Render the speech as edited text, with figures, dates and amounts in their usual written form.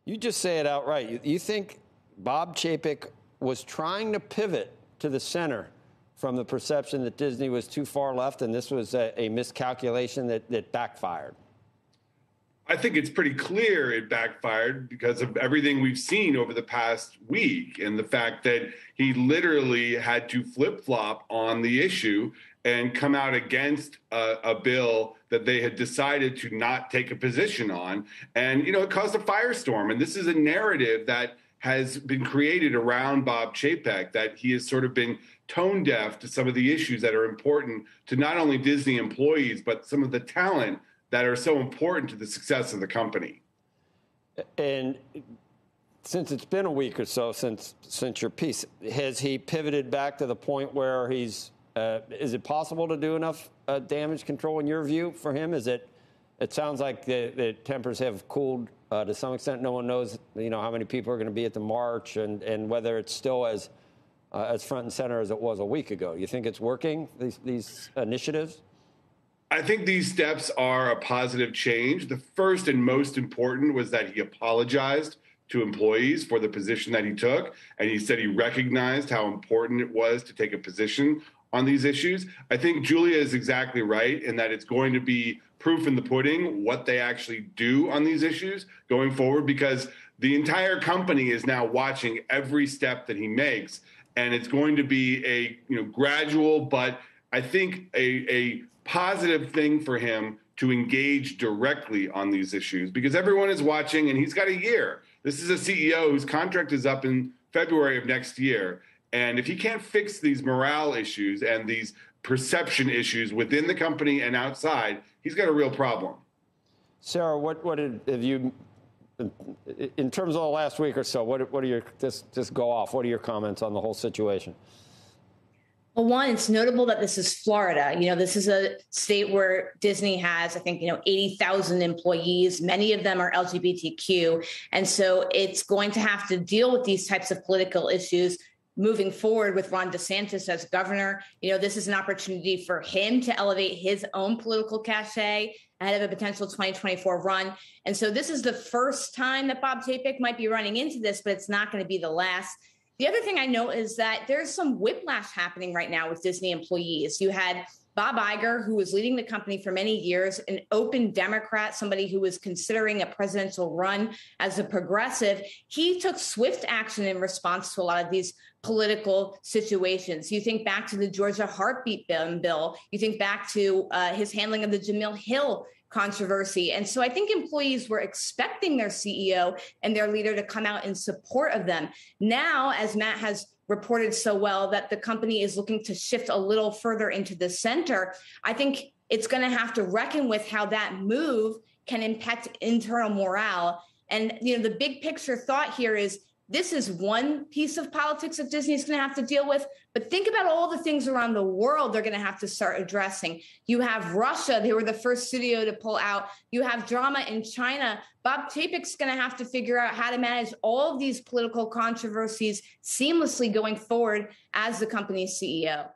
You just say it outright. You think Bob Chapek was trying to pivot to the center from the perception that Disney was too far left, and this was a miscalculation that backfired? I think it's pretty clear it backfired because of everything we've seen over the past week and the fact that he literally had to flip-flop on the issue and come out against a bill that they had decided to not take a position on. And, you know, it caused a firestorm. And this is a narrative that has been created around Bob Chapek, that he has sort of been tone deaf to some of the issues that are important to not only Disney employees, but some of the talent that are so important to the success of the company. And since it's been a week or so since your piece, has he pivoted back to the point where he's, is it possible to do enough damage control in your view for him? It sounds like the tempers have cooled to some extent. No one knows, you know, how many people are going to be at the march and whether it's still as front and center as it was a week ago. You think it's working, these initiatives? I think these steps are a positive change. The first and most important was that he apologized to employees for the position that he took. And he said he recognized how important it was to take a position on these issues. I think Julia is exactly right in that it's going to be proof in the pudding what they actually do on these issues going forward, because the entire company is now watching every step that he makes. And it's going to be a gradual, but I think a positive thing for him to engage directly on these issues, because everyone is watching and he's got a year. This is a CEO whose contract is up in February of next year. And if he can't fix these morale issues and these perception issues within the company and outside, he's got a real problem. Sarah, what have you, in terms of the last week or so, what are your, just go off, what are your comments on the whole situation? Well, one, it's notable that this is Florida. You know, this is a state where Disney has, I think, 80,000 employees. Many of them are LGBTQ. And so it's going to have to deal with these types of political issues moving forward with Ron DeSantis as governor. You know, this is an opportunity for him to elevate his own political cachet ahead of a potential 2024 run. And so this is the first time that Bob Chapek might be running into this, but it's not going to be the last. The other thing I know is that there's some whiplash happening right now with Disney employees. You had Bob Iger, who was leading the company for many years, an open Democrat, somebody who was considering a presidential run as a progressive. He took swift action in response to a lot of these political situations. You think back to the Georgia heartbeat bill. You think back to his handling of the Jamil Hill controversy. And so I think employees were expecting their CEO and their leader to come out in support of them. Now, as Matt has reported so well, that the company is looking to shift a little further into the center, I think it's going to have to reckon with how that move can impact internal morale. And, the big picture thought here is this is one piece of politics that Disney is going to have to deal with. But think about all the things around the world they're going to have to start addressing. You have Russia. They were the first studio to pull out. You have drama in China. Bob Chapek's going to have to figure out how to manage all of these political controversies seamlessly going forward as the company's CEO.